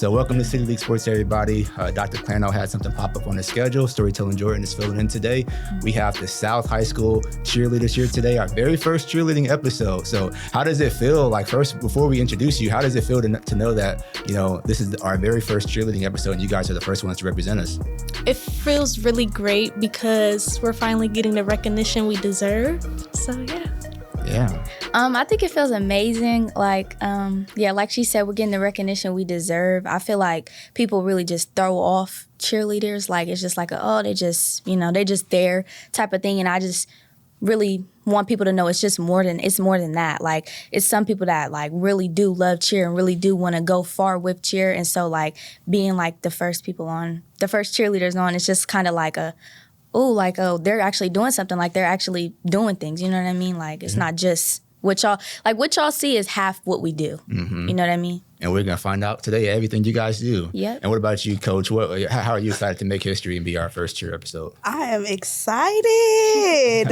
So welcome to City League Sports, everybody. Dr. Clarno had something pop up on the schedule. Storytellin Jordan is filling in today. We have the South High School cheerleaders here today, our very first cheerleading episode. So how does it feel? Like, first, before we introduce you, how does it feel to know that, you know, this is our very first cheerleading episode and you guys are the first ones to represent us? It feels really great because we're finally getting the recognition we deserve. So, yeah. Yeah. I think it feels amazing. Like she said, we're getting the recognition we deserve. I feel like people really just throw off cheerleaders. Like, it's just like, they just there type of thing. And I just really want people to know it's more than that. Like, it's some people that like really do love cheer and really do want to go far with cheer. And so like being like the first cheerleaders on, it's just kind of like they're actually doing something, like they're actually doing things, you know what I mean? Like, it's not just what y'all see is half what we do, You know what I mean? And we're going to find out today everything you guys do. Yep. And what about you, Coach? How are you excited to make history and be our first cheer episode? I am excited.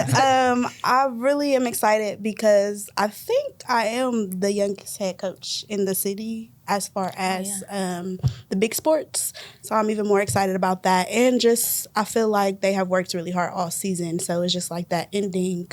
I really am excited because I think I am the youngest head coach in the city as far as the big sports. So I'm even more excited about that. And just, I feel like they have worked really hard all season. So it's just like that ending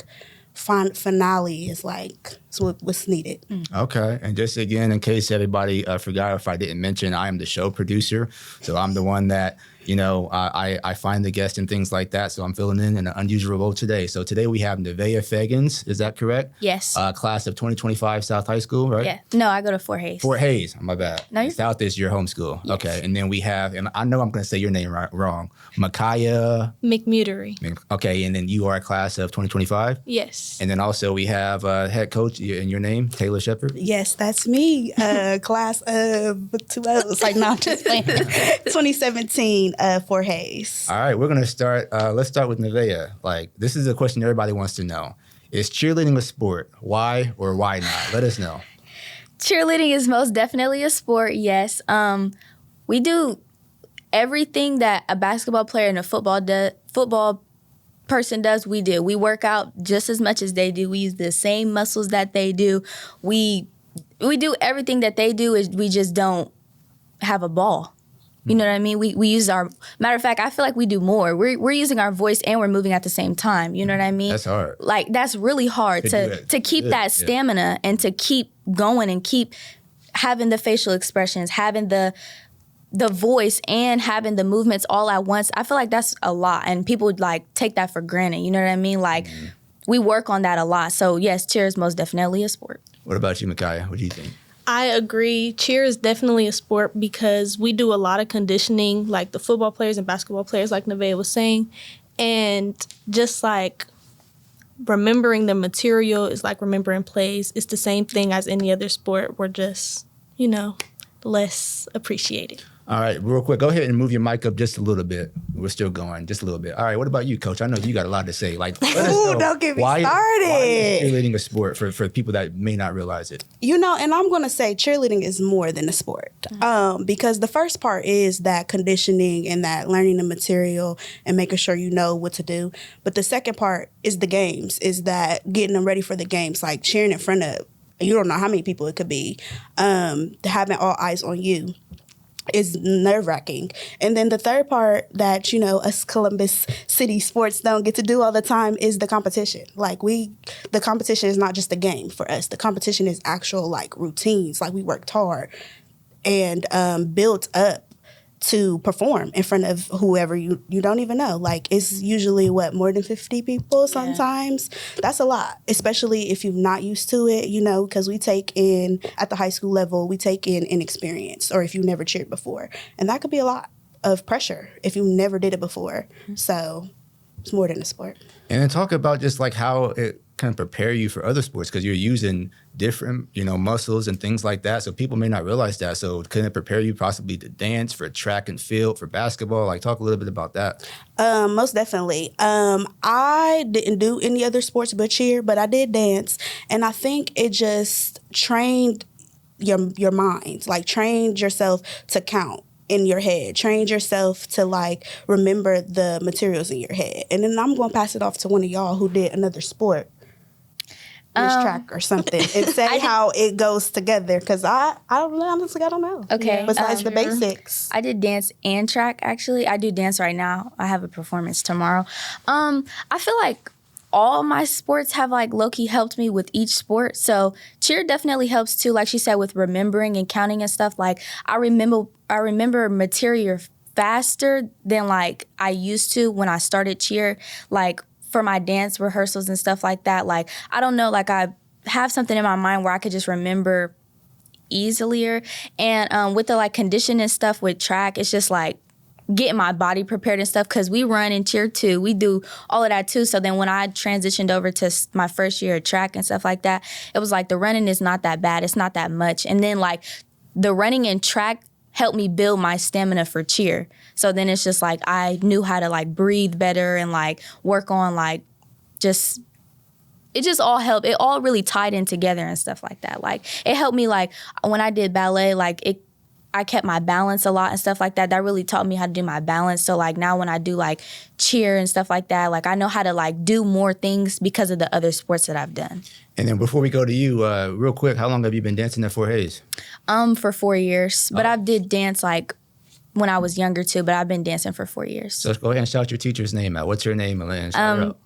finale is like what's needed. Okay. And just again, in case everybody forgot, if I didn't mention, I am the show producer. So I'm the one that, I find the guests and things like that. So I'm filling in an unusual role today. So today we have Nevaeh Feggins. Is that correct? Yes. Class of 2025 South High School, right? Yeah. No, I go to Fort Hayes. Fort Hayes. My bad. No, you're South is your home school. Yes. Okay. And then we have, and I know I'm going to say your name wrong, Makya McMutary. Okay. And then you are a class of 2025? Yes. And then also we have head coach in your name, Taelor Shepherd? Yes, that's me. Class of 2017 Fort Hayes. All right, we're going to start. Let's start with Nevaeh. Like, this is a question everybody wants to know. Is cheerleading a sport? Why or why not? Let us know. Cheerleading is most definitely a sport, yes. We do everything that a basketball player and a football person does, we do. We work out just as much as they do. We use the same muscles that they do. We do everything that they do, we just don't have a ball. You know what I mean? We use matter of fact, I feel like we do more. We're using our voice and we're moving at the same time. You know what I mean? That's hard. Like, that's really hard to keep that stamina and to keep going and keep having the facial expressions, having the voice and having the movements all at once. I feel like that's a lot, and people would like take that for granted. You know what I mean? Like, we work on that a lot. So yes, cheer is most definitely a sport. What about you, Makya? What do you think? I agree. Cheer is definitely a sport because we do a lot of conditioning, like the football players and basketball players, like Nevaeh was saying. And just like remembering the material is like remembering plays. It's the same thing as any other sport. We're just, less appreciated. All right, real quick, go ahead and move your mic up just a little bit. We're still going, just a little bit. All right, what about you, Coach? I know you got a lot to say. Like, let us know, don't get me why is started. cheerleading a sport for people that may not realize it? And I'm going to say cheerleading is more than a sport because the first part is that conditioning and that learning the material and making sure you know what to do. But the second part is the games, is that getting them ready for the games, like cheering in front of, you don't know how many people it could be, having all eyes on you is nerve-wracking. And then the third part that, us Columbus City sports don't get to do all the time is the competition. Like, the competition is not just a game for us. The competition is actual, like, routines. Like, we worked hard and built up to perform in front of whoever you don't even know. Like, it's usually, more than 50 people sometimes? Yeah. That's a lot, especially if you're not used to it, because we take in, at the high school level, we take in inexperience, or if you never cheered before. And that could be a lot of pressure if you never did it before. So it's more than a sport. And then talk about just like how it kind of prepare you for other sports, because you're using different, muscles and things like that. So people may not realize that. So can it prepare you possibly to dance, for track and field, for basketball? Like, talk a little bit about that. Most definitely. I didn't do any other sports but cheer, but I did dance. And I think it just trained your mind, like trained yourself to count in your head, trained yourself to like remember the materials in your head. And then I'm going to pass it off to one of y'all who did another sport. Miss Track or something and say how it goes together, because I don't know, honestly, I don't know. Okay. Besides the basics. I did dance and track, actually. I do dance right now. I have a performance tomorrow. I feel like all my sports have like low-key helped me with each sport. So cheer definitely helps too, like she said, with remembering and counting and stuff. Like I remember material faster than like I used to when I started cheer. Like for my dance rehearsals and stuff like that. Like I don't know, like I have something in my mind where I could just remember easier. And with the like conditioning stuff with track, it's just like getting my body prepared and stuff, because we run in cheer too. We do all of that too. So then when I transitioned over to my first year of track and stuff like that, it was like the running is not that bad. It's not that much. And then like the running and track helped me build my stamina for cheer. So then it's just like I knew how to like breathe better and like work on like just, it just all helped. It all really tied in together and stuff like that. Like it helped me like when I did ballet, like I kept my balance a lot and stuff like that. That really taught me how to do my balance. So like now when I do like cheer and stuff like that, like I know how to like do more things because of the other sports that I've done. And then before we go to you, real quick, how long have you been dancing at Fort Hays? For 4 years. But I did dance like when I was younger too, but I've been dancing for 4 years. So let's go ahead and shout your teacher's name out. What's your name, Elaine? Shout her out.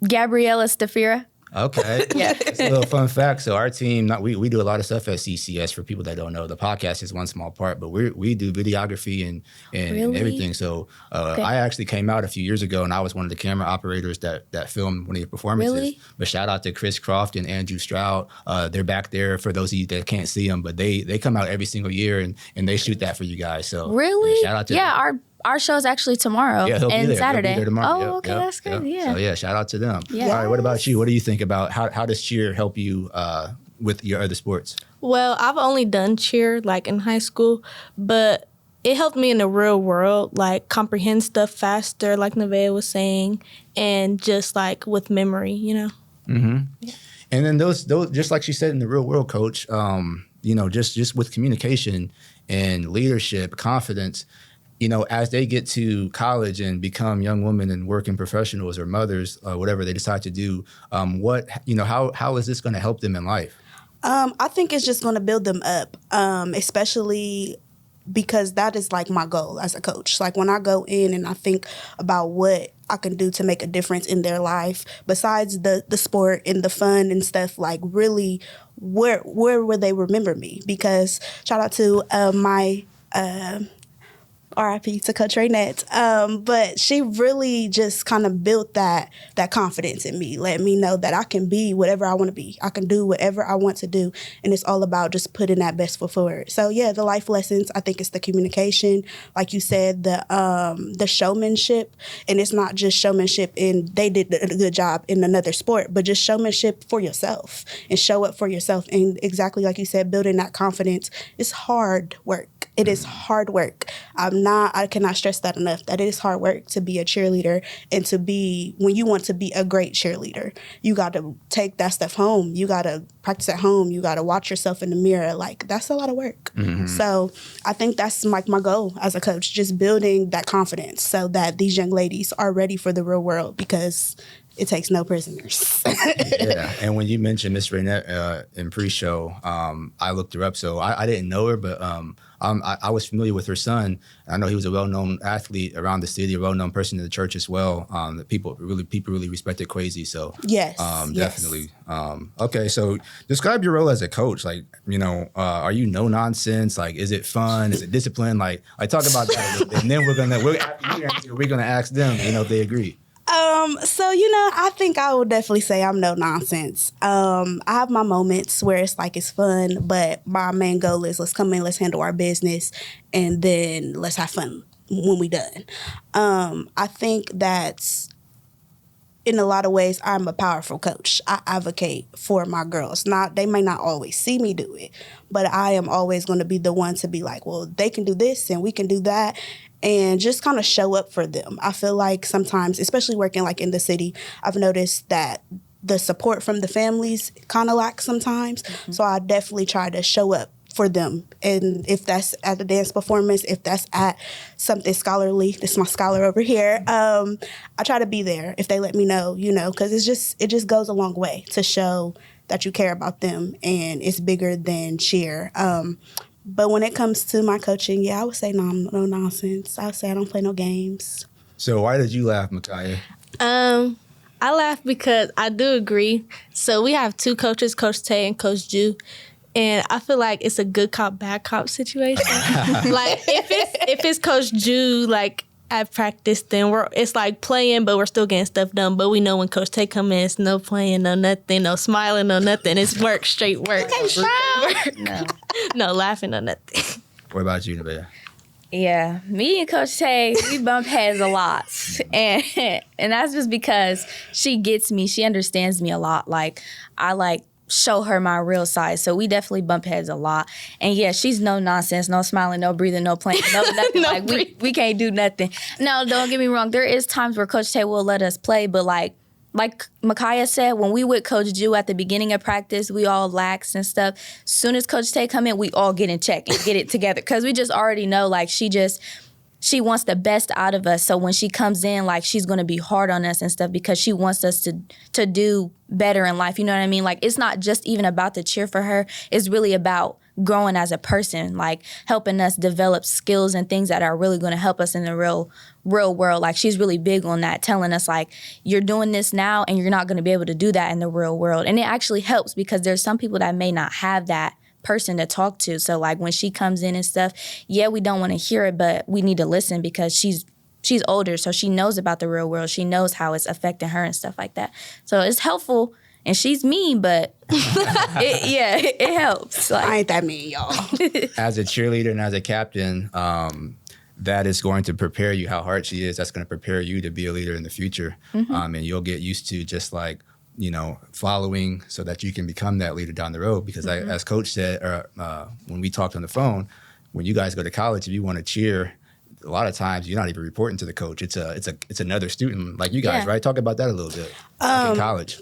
Gabriella Stafira. Okay. Yeah. It's a little fun fact. So our team, we do a lot of stuff at CCS. For people that don't know, the podcast is one small part, but we do videography and Really? everything. So Okay. I actually came out a few years ago, and I was one of the camera operators that filmed one of your performances. Really? But shout out to Chris Croft and Andrew Stroud. They're back there for those of you that can't see them, but they come out every single year and they shoot that for you guys. So Really? shout out to yeah, them. our show's actually tomorrow Yeah, he'll be and there. Saturday. He'll be there tomorrow. Oh, Yep, okay, yep, that's good. yep. Yeah. So yeah, shout out to them. Yeah. All right, what about you? What do you think about how does cheer help you with your other sports? Well, I've only done cheer like in high school, but it helped me in the real world, like comprehend stuff faster, like Nevaeh was saying, and just like with memory, you know. Mm-hmm. Yeah. And then those just like she said in the real world, Coach. Just with communication and leadership, confidence. As they get to college and become young women and working professionals or mothers, whatever they decide to do, how is this going to help them in life? I think it's just going to build them up, especially because that is like my goal as a coach. Like when I go in and I think about what I can do to make a difference in their life, besides the sport and the fun and stuff, like really, where will they remember me? Because shout out to my RIP to Coach Raynette. But she really just kind of built that confidence in me, let me know that I can be whatever I want to be. I can do whatever I want to do. And it's all about just putting that best foot forward. So yeah, the life lessons, I think it's the communication, like you said, the showmanship. And it's not just showmanship and they did a good job in another sport, but just showmanship for yourself and show up for yourself. And exactly like you said, building that confidence is hard work. It is hard work. I cannot stress that enough, that it is hard work to be a cheerleader and to be, when you want to be a great cheerleader, you got to take that stuff home. You got to practice at home. You got to watch yourself in the mirror. Like, that's a lot of work. Mm-hmm. So I think that's like my goal as a coach, just building that confidence so that these young ladies are ready for the real world, because it takes no prisoners. Yeah, and when you mentioned Miss Raynette in pre-show, I looked her up. So I didn't know her, but I was familiar with her son. I know he was a well-known athlete around the city, a well-known person in the church as well. That people really respected Crazy. So yes, definitely. Okay, so describe your role as a coach. Like, are you no nonsense? Like, is it fun? Is it discipline? Like, I talk about that a little bit, and then we're gonna ask them, if they agree. So, I think I would definitely say I'm no nonsense. I have my moments where it's like it's fun, but my main goal is let's come in, let's handle our business, and then let's have fun when we done. I think that's, in a lot of ways, I'm a powerful coach. I advocate for my girls. They may not always see me do it, but I am always going to be the one to be like, well, they can do this and we can do that. And just kind of show up for them. I feel like sometimes, especially working like in the city, I've noticed that the support from the families kind of lacks sometimes. Mm-hmm. So I definitely try to show up for them. And if that's at a dance performance, if that's at something scholarly, this is my scholar over here, I try to be there if they let me know, because it just goes a long way to show that you care about them, and it's bigger than cheer. But when it comes to my coaching, I would say no nonsense. I would say I don't play no games. So why did you laugh, Makya? I laugh because I do agree. So we have two coaches, Coach Tay and Coach Ju. And I feel like it's a good cop, bad cop situation. Like if it's Coach Ju, like at practice, then it's like playing, but we're still getting stuff done. But we know when Coach Tay come in, it's no playing, no nothing, no smiling, no nothing. It's work, straight work. No. No laughing, no nothing. What about you, Nevaeh? Yeah, me and Coach Tay, we bump heads a lot. And that's just because she gets me. She understands me a lot. Like, I show her my real side. So we definitely bump heads a lot. And yeah, she's no nonsense, no smiling, no breathing, no playing, no nothing. No we can't do nothing. No, don't get me wrong. There is times where Coach Tay will let us play, but like Makya said, when we with Coach Ju at the beginning of practice, we all lax and stuff. As soon as Coach Tay come in, we all get in check and get it together. Because we just already know, like, she wants the best out of us. So when she comes in, like, she's going to be hard on us and stuff because she wants us to do better in life. You know what I mean? Like, it's not just even about the cheer for her. It's really about growing as a person, like helping us develop skills and things that are really going to help us in the real world. Like, she's really big on that, telling us, like, you're doing this now and you're not going to be able to do that in the real world. And it actually helps because there's some people that may not have that person to talk to. So like when she comes in and stuff, yeah, we don't want to hear it, but we need to listen because she's older, so she knows about the real world. She knows how it's affecting her and stuff like that. So it's helpful. And she's mean, but it helps. Like, I ain't that mean, y'all. As a cheerleader and as a captain, that is going to prepare you how hard she is. That's going to prepare you to be a leader in the future. And you'll get used to just like, following so that you can become that leader down the road. Because as Coach said, when we talked on the phone, when you guys go to college, if you want to cheer, a lot of times you're not even reporting to the coach. It's another student like you guys, right? Talk about that a little bit. Like in college.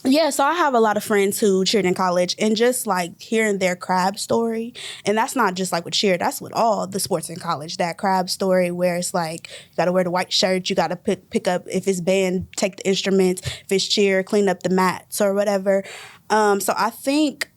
Yeah, so I have a lot of friends who cheered in college, and just like hearing their crab story, and that's not just like with cheer, that's with all the sports in college, that crab story where it's like you got to wear the white shirt, you got to pick up, if it's band, take the instruments, if it's cheer, clean up the mats or whatever. So I think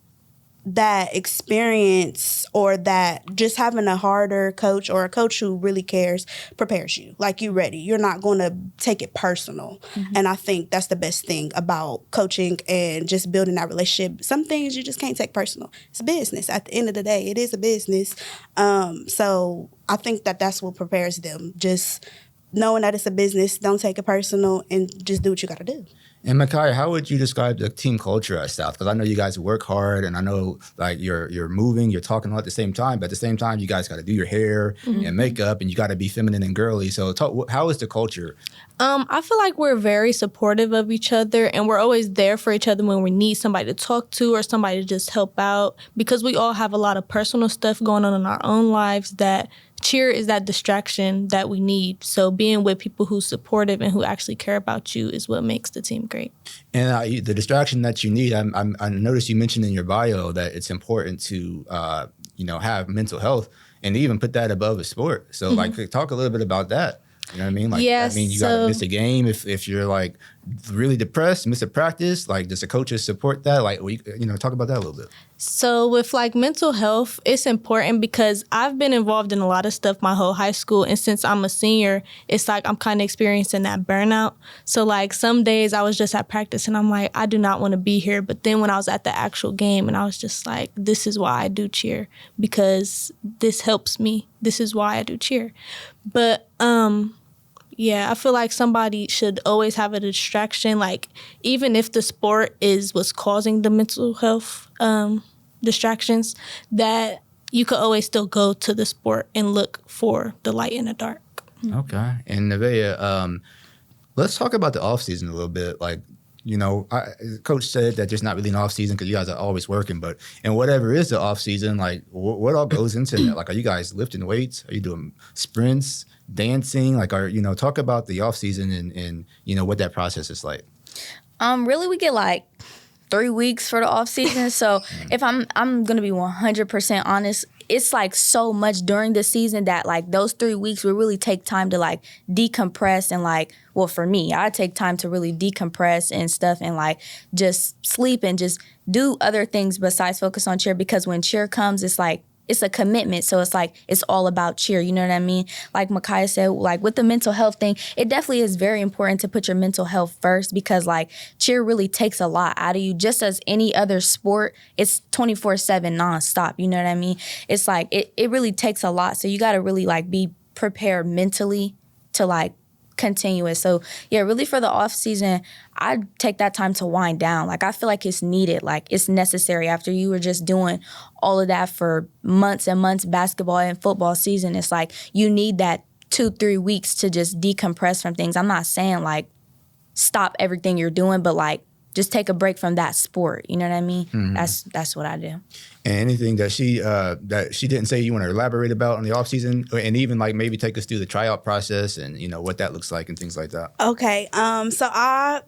that experience, or that just having a harder coach or a coach who really cares, prepares you. Like, you're ready. You're not going to take it personal. And I think that's the best thing about coaching and just building that relationship. Some things you just can't take personal. It's a business. At the end of the day, it is a business. So I think that that's what prepares them. Just knowing that it's a business, don't take it personal, and just do what you got to do. And Makya, how would you describe the team culture at South? Because I know you guys work hard, and I know like you're moving, you're talking all at the same time. But at the same time, you guys got to do your hair and makeup, and you got to be feminine and girly. So how is the culture? I feel like we're very supportive of each other, and we're always there for each other when we need somebody to talk to or somebody to just help out, because we all have a lot of personal stuff going on in our own lives that cheer is that distraction that we need. So being with people who's supportive and who actually care about you is what makes the team great. And the distraction that you need, I noticed you mentioned in your bio that it's important to have mental health and even put that above a sport. So like, talk a little bit about that. You know what I mean? Like, yes, I mean, you got to miss a game if you're like really depressed, miss a practice. Like, does the coaches support that? Like, talk about that a little bit. So with like mental health, it's important because I've been involved in a lot of stuff my whole high school. And since I'm a senior, it's like I'm kind of experiencing that burnout. So like some days I was just at practice and I'm like, I do not want to be here. But then when I was at the actual game and I was just like, this is why I do cheer, because this helps me. This is why I do cheer. But yeah, I feel like somebody should always have a distraction. Like, even if the sport is what's causing the mental health distractions, that you could always still go to the sport and look for the light in the dark. Okay. And Nevaeh, let's talk about the off season a little bit. Like, Coach said that there's not really an off season because you guys are always working. But and whatever is the off season, like what all goes into that? Like, are you guys lifting weights? Are you doing sprints, dancing? Like, talk about the off season and what that process is like. Really, we get like 3 weeks for the off season. So if I'm gonna be 100% honest, it's like so much during the season that like those 3 weeks we really take time to like decompress and like, well, for me, I take time to really decompress and stuff and like just sleep and just do other things besides focus on cheer, because when cheer comes, it's like, it's a commitment. So it's like, it's all about cheer. You know what I mean? Like Makya said, like with the mental health thing, it definitely is very important to put your mental health first, because like cheer really takes a lot out of you. Just as any other sport, it's 24/7 nonstop. You know what I mean? It's like, it really takes a lot. So you got to really like be prepared mentally to like continue it. So yeah, really for the off season, I take that time to wind down. Like I feel like it's needed, like it's necessary after you were just doing all of that for months and months, basketball and football season. It's like you need that 2-3 weeks to just decompress from things. I'm not saying like stop everything you're doing, but like just take a break from that sport. You know what I mean? Mm-hmm. That's what I do. And anything that she didn't say you want to elaborate about in the off season, and even like maybe take us through the tryout process and you know what that looks like and things like that. Okay. So I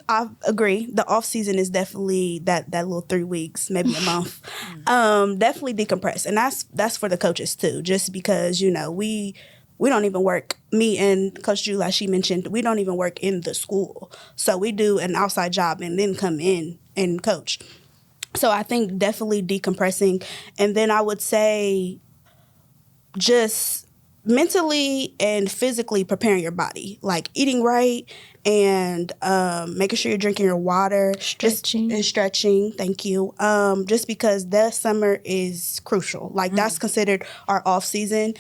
agree. The off season is definitely that little 3 weeks, maybe a month. Definitely decompress, and that's for the coaches too. Just because we don't even work. Me and Coach Ju, like she mentioned, we don't even work in the school. So we do an outside job and then come in and coach. So I think definitely decompressing. And then I would say just mentally and physically preparing your body, like eating right and making sure you're drinking your water. Stretching. Thank you. Just because the summer is crucial. Like that's considered our off season.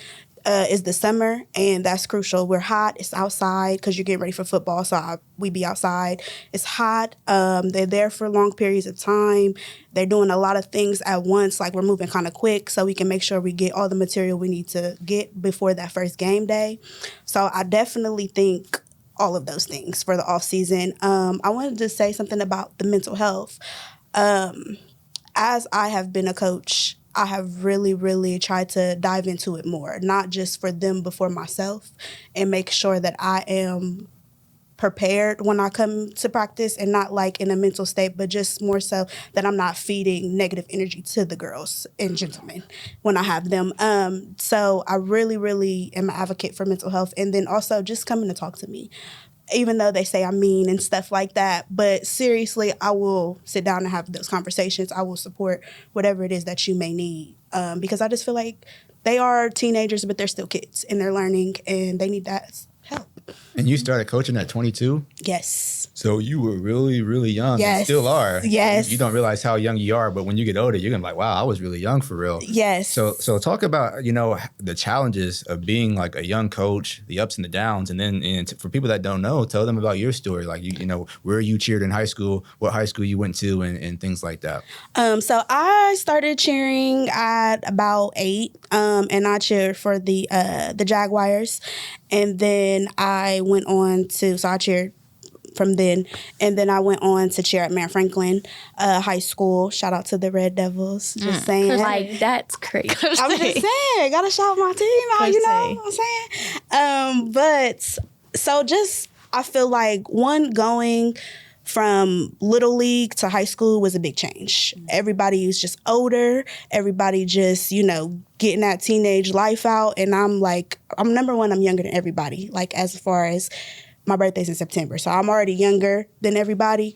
Is the summer, and that's crucial. We're hot. It's outside because you're getting ready for football, so we be outside. It's hot. They're there for long periods of time. They're doing a lot of things at once, like we're moving kind of quick so we can make sure we get all the material we need to get before that first game day. So I definitely think all of those things for the off season. I wanted to say something about the mental health. As I have been a coach, I have really, really tried to dive into it more, not just for them, but for myself, and make sure that I am prepared when I come to practice and not like in a mental state, but just more so that I'm not feeding negative energy to the girls and gentlemen when I have them. So I really, really am an advocate for mental health, and then also just coming to talk to me. Even though they say I'm mean and stuff like that. But seriously, I will sit down and have those conversations. I will support whatever it is that you may need. Because I just feel like they are teenagers, but they're still kids. And they're learning, and they need that help. And you started coaching at 22? Yes. So you were really, really young. Yes. And still are. Yes. You don't realize how young you are, but when you get older, you're going to be like, wow, I was really young for real. Yes. So talk about, the challenges of being like a young coach, the ups and the downs. And then for people that don't know, tell them about your story. Like, where you cheered in high school, what high school you went to, and things like that. So I started cheering at about 8, and I cheered for the Jaguars. And then I went on so I cheered from then. And then I went on to cheer at Mary Franklin High School. Shout out to the Red Devils. Just saying. Like, that's crazy. I'm just saying. Gotta shout my team out, you know what I'm saying? But so just, I feel like going from little league to high school was a big change. Everybody was just older. Everybody just, getting that teenage life out. And I'm like, number one, I'm younger than everybody. Like, as far as my birthday's in September. So I'm already younger than everybody.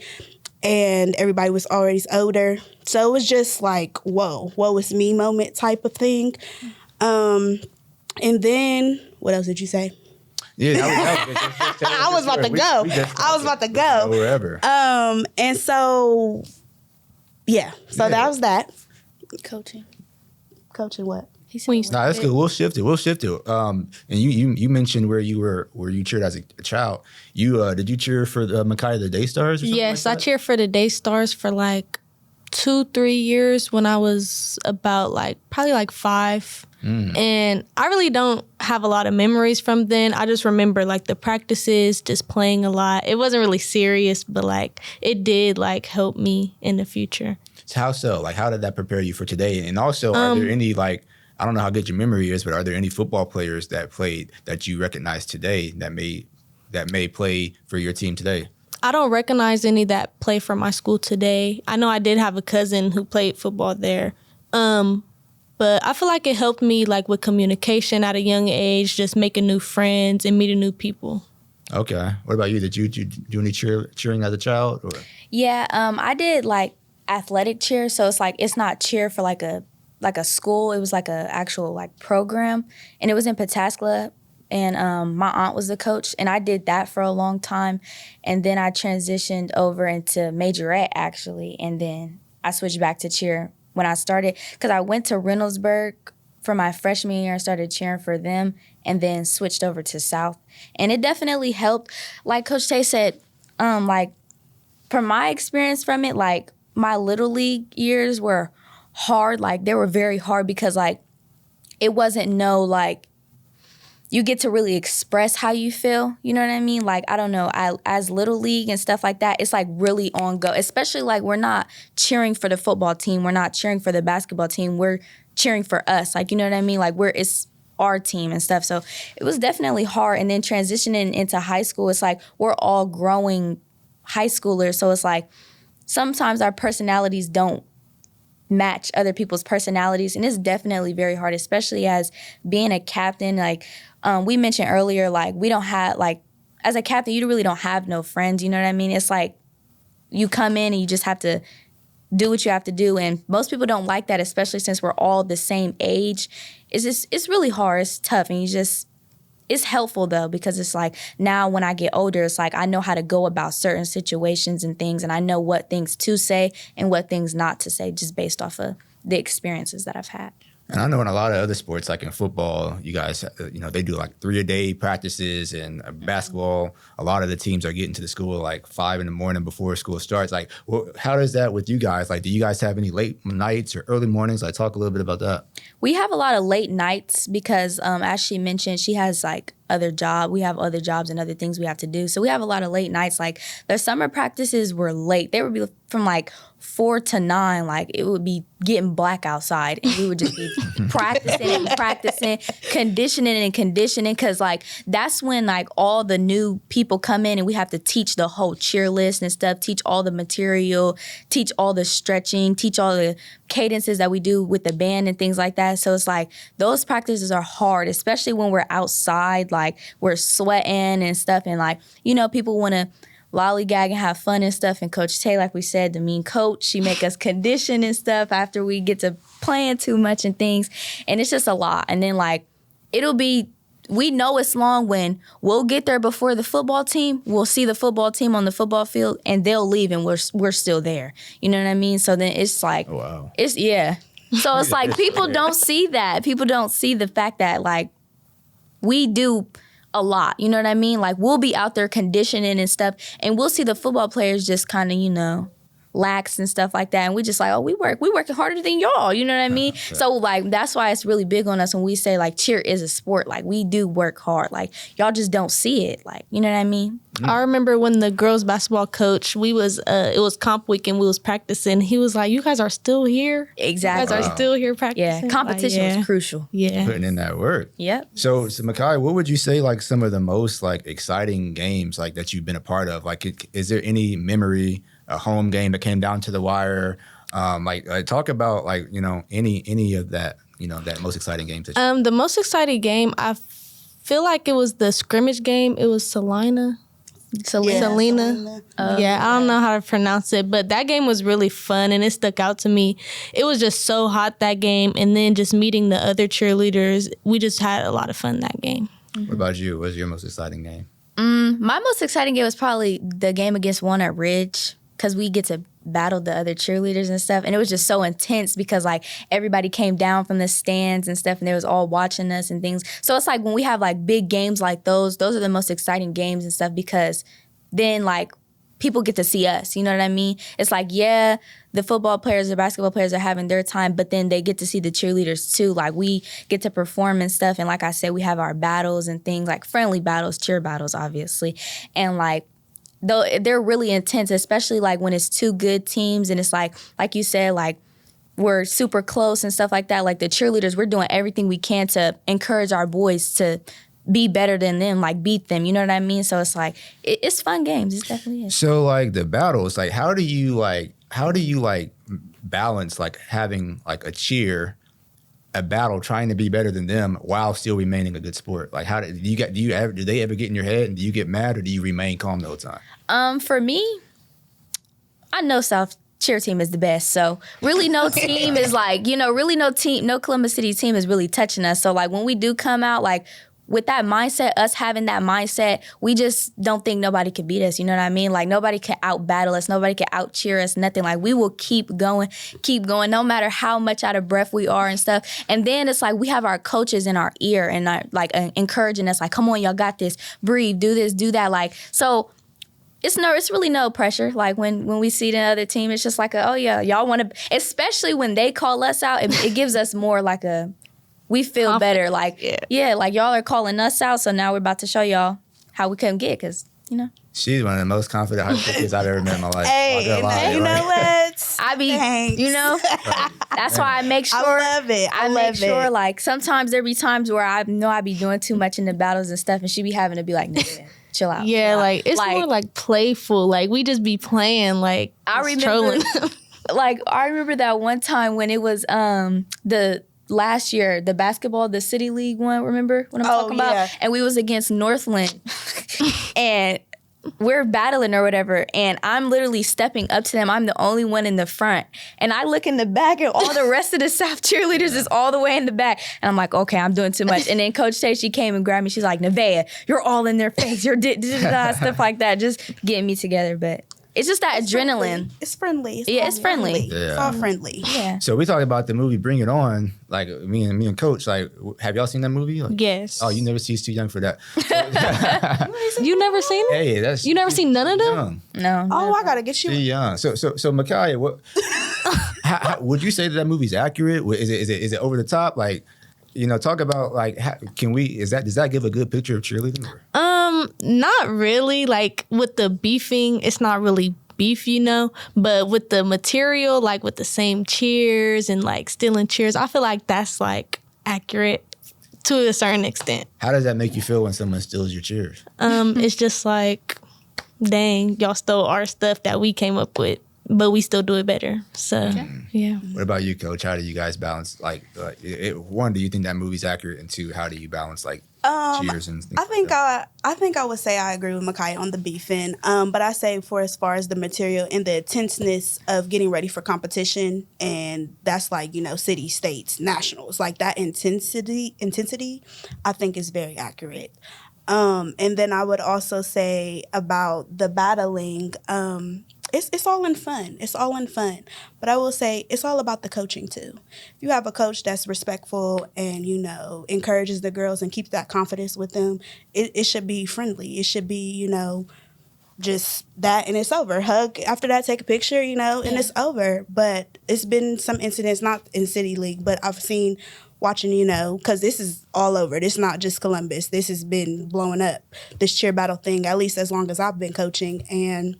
And everybody was already older. So it was just like, whoa, it's me moment type of thing. And then, what else did you say? Yeah, I was about to go. I was about to go. Wherever. And so, yeah. So that was that. Coaching what? Nah, that's good. We'll shift it. And you mentioned where you cheered as a child. Did you cheer for the Makya the Day Stars? Or something Yes, like I cheered for the Day Stars for like 2-3 years when I was about probably 5. And I really don't have a lot of memories from then. I just remember the practices, just playing a lot. It wasn't really serious, but it did help me in the future. So how so? How did that prepare you for today? And also, are there any I don't know how good your memory is, but are there any football players that played that you recognize today that may play for your team today? I don't recognize any that play for my school today. I know I did have a cousin who played football there. But I feel like it helped me like with communication at a young age, just making new friends and meeting new people. Okay. What about you? Did you do any cheering as a child? Or? Yeah, I did like athletic cheer, so it's like it's not cheer for like a school. It was like a actual like program, and it was in Pataskla. And my aunt was the coach, and I did that for a long time. And then I transitioned over into majorette, actually, and then I switched back to cheer when I started, because I went to Reynoldsburg for my freshman year and started cheering for them, and then switched over to South. And it definitely helped. Like Coach Tay said, like from my experience from it, like my Little League years were hard. Like they were very hard because like it wasn't like, you get to really express how you feel, you know what I mean? Like, I don't know, as Little League and stuff like that, it's like really on go, especially like we're not cheering for the football team, we're not cheering for the basketball team, we're cheering for us, like, you know what I mean? Like, it's our team and stuff, so it was definitely hard. And then transitioning into high school, it's like we're all growing high schoolers, so it's like sometimes our personalities don't match other people's personalities, and it's definitely very hard, especially as being a captain. Like we mentioned earlier, like we don't have, like as a captain, you really don't have no friends, you know what I mean? It's like you come in and you just have to do what you have to do, and most people don't like that, especially since we're all the same age. It's really hard, it's tough, and it's helpful though, because it's like now when I get older, it's like I know how to go about certain situations and things, and I know what things to say and what things not to say, just based off of the experiences that I've had. And I know in a lot of other sports, like in football, you guys, they do like 3-a-day practices, and basketball, a lot of the teams are getting to the school like 5 a.m. before school starts. Like, how does that with you guys? Like, do you guys have any late nights or early mornings? Like, talk a little bit about that. We have a lot of late nights because, as she mentioned, she has like other job. We have other jobs and other things we have to do. So we have a lot of late nights. Like their summer practices were late. They would be from like 4 to 9. Like it would be getting black outside, and we would just be practicing, conditioning. Cause like that's when like all the new people come in, and we have to teach the whole cheer list and stuff, teach all the material, teach all the stretching, teach all the cadences that we do with the band and things like that. So it's like those practices are hard, especially when we're outside, like we're sweating and stuff, and like, people want to lollygag and have fun and stuff. And Coach Tay, like we said, the mean coach, she make us condition and stuff after we get to playing too much and things. And it's just a lot. And then like we know it's long when we'll get there before the football team. We'll see the football team on the football field, and they'll leave, and we're still there. You know what I mean? So then it's like, oh, wow. So it's like people don't see that. People don't see the fact that like we do a lot. You know what I mean? Like we'll be out there conditioning and stuff, and we'll see the football players just kind of, lax and stuff like that, and we just like, oh, we working harder than y'all, you know what I mean? So like that's why it's really big on us when we say like cheer is a sport. Like we do work hard, like y'all just don't see it, like, you know what I mean? I remember when the girls basketball coach, it was comp week and we was practicing, he was like, you guys are still here? Exactly. You guys are still here practicing? Yeah, competition was crucial. Yeah. Putting in that work. Yep. So Makya, what would you say like some of the most like exciting games like that you've been a part of? Like, is there any memory, a home game that came down to the wire? Talk about like, any of that, that most exciting games that you the most exciting game, I feel like it was the scrimmage game. It was Selena. Selena. I don't know how to pronounce it, but that game was really fun and it stuck out to me. It was just so hot that game, and then just meeting the other cheerleaders, we just had a lot of fun that game. What about you? What's your most exciting game? My most exciting game was probably the game against Walnut Ridge, because we get to battle the other cheerleaders and stuff. And it was just so intense because like everybody came down from the stands and stuff, and they was all watching us and things. So it's like when we have like big games like those are the most exciting games and stuff, because then like people get to see us, you know what I mean? It's like, yeah, the football players, the basketball players are having their time, but then they get to see the cheerleaders too. Like we get to perform and stuff. And like I said, we have our battles and things, like friendly battles, cheer battles, obviously. And like, though they're really intense, especially like when it's two good teams and it's like you said, like we're super close and stuff like that. Like the cheerleaders, we're doing everything we can to encourage our boys to be better than them, like beat them. You know what I mean? So it's like it's fun games. It definitely is. So like the battles, like how do you balance like having like a battle trying to be better than them while still remaining a good sport? Like do they ever get in your head and do you get mad or do you remain calm the whole time? For me, I know South cheer team is the best. So really no team is like, really no Columbus City team is really touching us. So like when we do come out, like with that mindset, us having that mindset, we just don't think nobody could beat us. You know what I mean? Like nobody can out battle us. Nobody can out cheer us. Nothing. Like we will keep going, no matter how much out of breath we are and stuff. And then it's like we have our coaches in our ear and encouraging us. Like, come on, y'all got this. Breathe. Do this. Do that. Like so. It's really no pressure. Like when we see the other team, it's just like oh yeah, y'all want to. Especially when they call us out, it gives us more like we feel confident. Better. Like yeah, like y'all are calling us out, so now we're about to show y'all how we couldn't get because She's one of the most confident high school kids I've ever met in my life. Hey, you know what? I be, that's why I make sure. I love it. I make sure, like, sometimes there be times where I know I be doing too much in the battles and stuff, and she be having to be like, nah, chill out. Yeah, like, it's more like playful. Like, we just be playing, like, I remember, trolling. like, I remember that one time when it was the last year, the basketball, the City League one, remember what I'm talking about? And we was against Northland. And we're battling or whatever, and I'm literally stepping up to them. I'm the only one in the front. And I look in the back, and all the rest of the South cheerleaders is all the way in the back. And I'm like, okay, I'm doing too much. And then Coach Taelor, she came and grabbed me. She's like, Nevaeh, you're all in their face. You're stuff like that. Just getting me together. But it's just that adrenaline. It's friendly. It's friendly. Yeah. It's all friendly. Yeah. So we talked about the movie Bring It On. Like me and Coach. Like, have y'all seen that movie? Like, yes. Oh, you never see? He's too young for that. You never seen it? Hey, you never seen none of them? Young. No. Oh, I gotta get you. Too young. So Makya, what? how, would you say that movie's accurate? Is it over the top? Like, talk about like, does that give a good picture of cheerleading? Not really. Like with the beefing, it's not really beef, but with the material, like with the same cheers and like stealing cheers, I feel like that's like accurate to a certain extent. How does that make you feel when someone steals your cheers? It's just like, dang, y'all stole our stuff that we came up with, but we still do it better. So, yeah. What about you, Coach? How do you guys balance, one, do you think that movie's accurate? And two, how do you balance, cheers and things I think I would say I agree with Makya on the beefing. But I say for as far as the material and the intenseness of getting ready for competition, and that's like, city, states, nationals, like that intensity, I think is very accurate. And then I would also say about the battling, it's all in fun. It's all in fun. But I will say it's all about the coaching too. If you have a coach that's respectful and, encourages the girls and keeps that confidence with them, it should be friendly. It should be, just that and it's over. Hug after that, take a picture, and it's over. But it's been some incidents, not in City League, but I've seen watching, because this is all over. This is not just Columbus. This has been blowing up, this cheer battle thing, at least as long as I've been coaching. And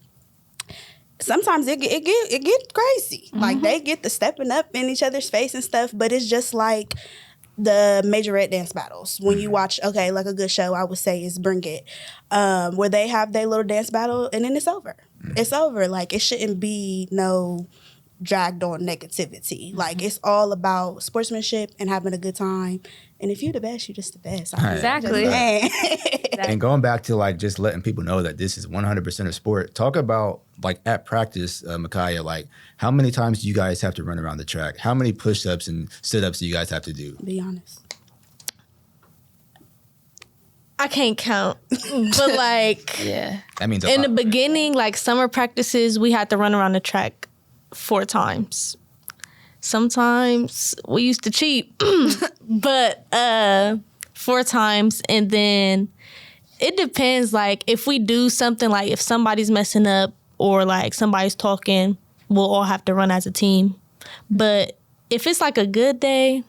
sometimes it get crazy. Mm-hmm. Like they get the stepping up in each other's face and stuff, but it's just like the majorette dance battles. When you watch, like a good show, I would say is Bring It, where they have their little dance battle and then it's over. Mm-hmm. It's over. Like it shouldn't be no dragged on negativity. Like it's all about sportsmanship and having a good time. And if you're the best, you're just the best. Exactly. And going back to just letting people know that this is 100% a sport. Talk about at practice, Makya, how many times do you guys have to run around the track? How many push-ups and sit-ups do you guys have to do? Be honest. I can't count, but yeah, that means in the beginning, summer practices, we had to run around the track 4 times. Sometimes we used to cheat, but 4 times. And then it depends, if we do something, if somebody's messing up or somebody's talking, we'll all have to run as a team. But if it's a good day,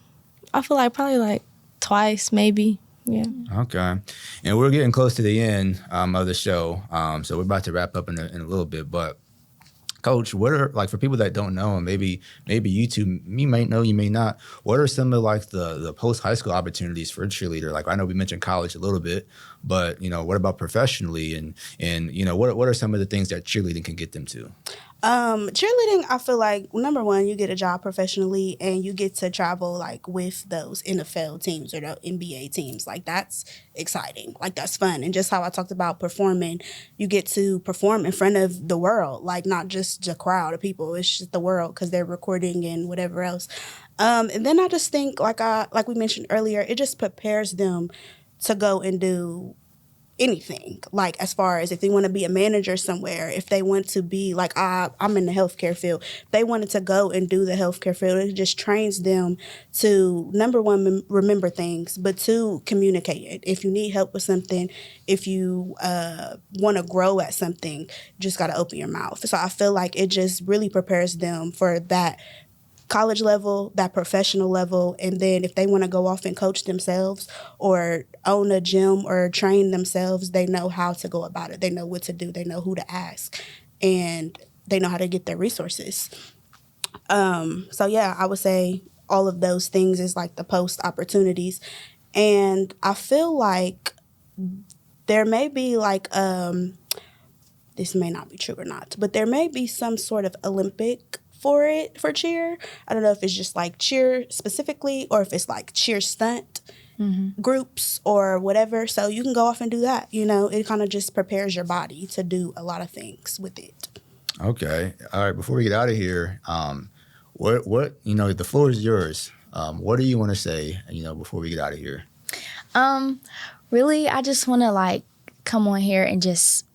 I feel probably twice, maybe. Yeah. Okay. And we're getting close to the end of the show. So we're about to wrap up in a little bit, but Coach, what are, like, for people that don't know, and maybe you two, you might know, you may not, what are some of like the post high school opportunities for a cheerleader? Like, I know we mentioned college a little bit, but what about professionally, and what are some of the things that cheerleading can get them to? Cheerleading, I feel like, number one, you get a job professionally and you get to travel like with those NFL teams or the NBA teams. Like, that's exciting. Like, that's fun. And just how I talked about performing, you get to perform in front of the world, like not just a crowd of people, it's just the world because they're recording and whatever else. And then I just think, like we mentioned earlier, it just prepares them to go and do anything, like as far as if they want to be a manager somewhere, if they want to be like, I'm in the healthcare field, if they wanted to go and do the healthcare field, it just trains them to, number one, remember things, but two, communicate it. If you need help with something, if you want to grow at something, you just got to open your mouth. So I feel like it just really prepares them for that college level, that professional level, and then if they want to go off and coach themselves or own a gym or train themselves, they know how to go about it. They know what to do. They know who to ask, and they know how to get their resources. So yeah, I would say all of those things is like the post opportunities, and I feel like there may be like this may not be true or not, but there may be some sort of Olympic for cheer. I don't know if it's just like cheer specifically or if it's like cheer stunt groups or whatever. So you can go off and do that. It kind of just prepares your body to do a lot of things with it. Okay. All right. Before we get out of here, what the floor is yours. What do you want to say, before we get out of here? Really, I just want to like come on here and just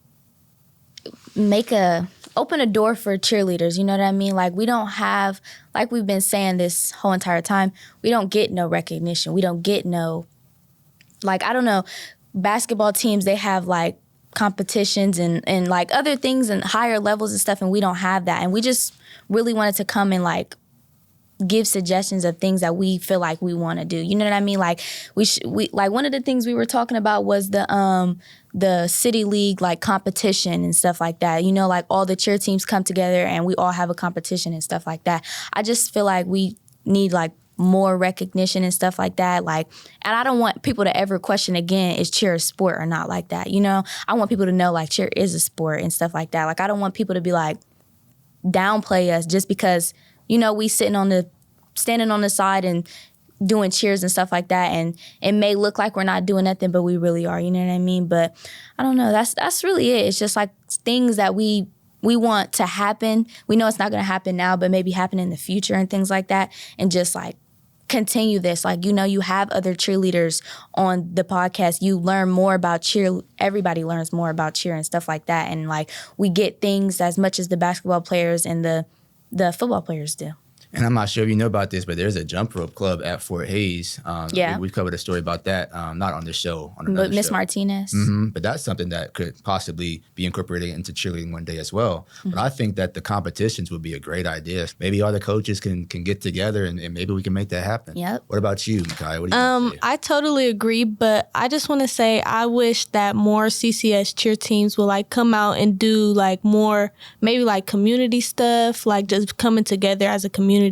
open a door for cheerleaders, you know what I mean? Like, we don't have, like we've been saying this whole entire time, we don't get no recognition. We don't get no, like, I don't know, basketball teams, they have like competitions and like other things and higher levels and stuff, and we don't have that. And we just really wanted to come and like give suggestions of things that we feel like we want to do. You know what I mean? Like, we like, one of the things we were talking about was the city league like competition and stuff like that. Like all the cheer teams come together and we all have a competition and stuff like that. I just feel like we need like more recognition and stuff like that. Like, and I don't want people to ever question again, is cheer a sport or not, like that. I want people to know like cheer is a sport and stuff like that. Like, I don't want people to be like downplay us just because we standing on the side and doing cheers and stuff like that, and it may look like we're not doing nothing, but we really are. You know what I mean? But I don't know. That's really it. It's just like things that we want to happen. We know it's not going to happen now, but maybe happen in the future and things like that. And just like continue this. Like, you have other cheerleaders on the podcast. You learn more about cheer. Everybody learns more about cheer and stuff like that. And like, we get things as much as the basketball players and the football players do. And I'm not sure if you know about this, but there's a jump rope club at Fort Hayes. We covered a story about that, not on this show. But Miss Martinez. Mm-hmm. But that's something that could possibly be incorporated into cheerleading one day as well. Mm-hmm. But I think that the competitions would be a great idea. Maybe all the coaches can get together and maybe we can make that happen. Yep. What about you, Makya? What do you say? I totally agree, but I just want to say I wish that more CCS cheer teams will like come out and do like more, maybe like community stuff, like just coming together as a community.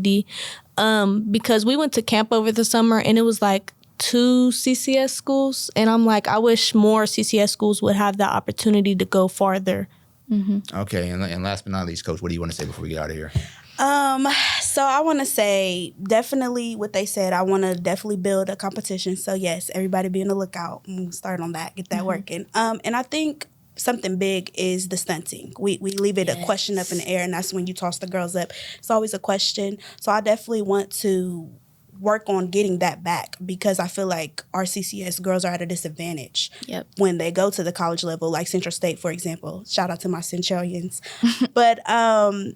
Because we went to camp over the summer and it was like 2 CCS schools, and I'm like, I wish more CCS schools would have the opportunity to go farther. Mm-hmm. Okay, and last but not least, Coach, what do you want to say before we get out of here? So I want to say definitely what they said. I want to definitely build a competition. So yes, everybody be on the lookout and start on that, get that working. And I think something big is the stunting. We leave it a question up in the air, and that's when you toss the girls up. It's always a question. So I definitely want to work on getting that back, because I feel like our CCS girls are at a disadvantage when they go to the college level, like Central State, for example. Shout out to my Centurions. But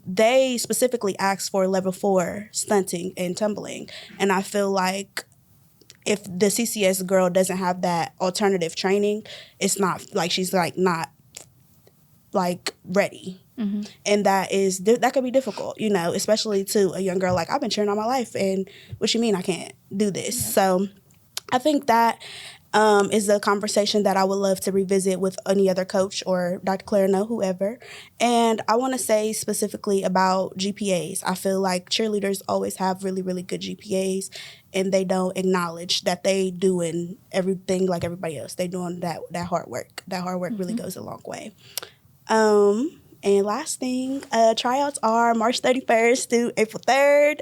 they specifically asked for level 4 stunting and tumbling. And I feel like if the CCS girl doesn't have that alternative training, it's not like she's like not like ready. Mm-hmm. And that could be difficult, especially to a young girl. Like, I've been cheering all my life, and what you mean I can't do this? Yeah. So I think that is a conversation that I would love to revisit with any other coach or Dr. Clarno, whoever. And I want to say specifically about GPAs. I feel like cheerleaders always have really, really good GPAs, and they don't acknowledge that they doing everything like everybody else. They doing that hard work. That hard work really goes a long way. And last thing, tryouts are March 31st through April 3rd.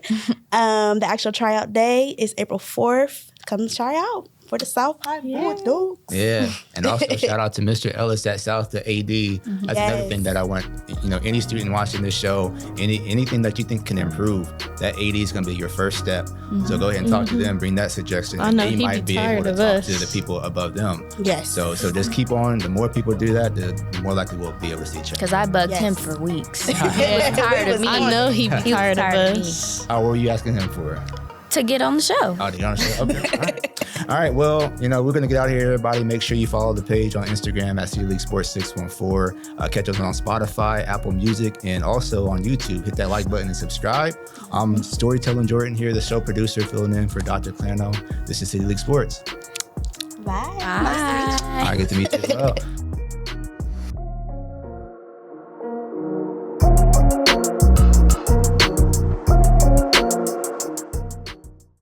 The actual tryout day is April 4th. Come try out for the South High Bulldogs. Yeah, and also shout out to Mr. Ellis at South, the AD. That's another thing that I want, any student watching this show, anything that you think can improve, that AD is going to be your first step. So go ahead and talk to them, bring that suggestion. I know and they he'd might be be able tired to of talk us. to the people above them. Yes. So just keep on. The more people do that, the more likely we'll be able to see each other. Because I bugged him for weeks. He was tired of me. I know he'd be He was tired of tired of us. Oh, what were you asking him for? To get on the show. Oh, to get on the show? Okay. All right. All right. Well, we're going to get out of here, everybody. Make sure you follow the page on Instagram at Cheerleading Sports 614. Catch us on Spotify, Apple Music, and also on YouTube. Hit that like button and subscribe. I'm Storytellin Jordan here, the show producer, filling in for Dr. Clarno. This is Cheerleading Sports. Bye. Bye. I get to meet you as well.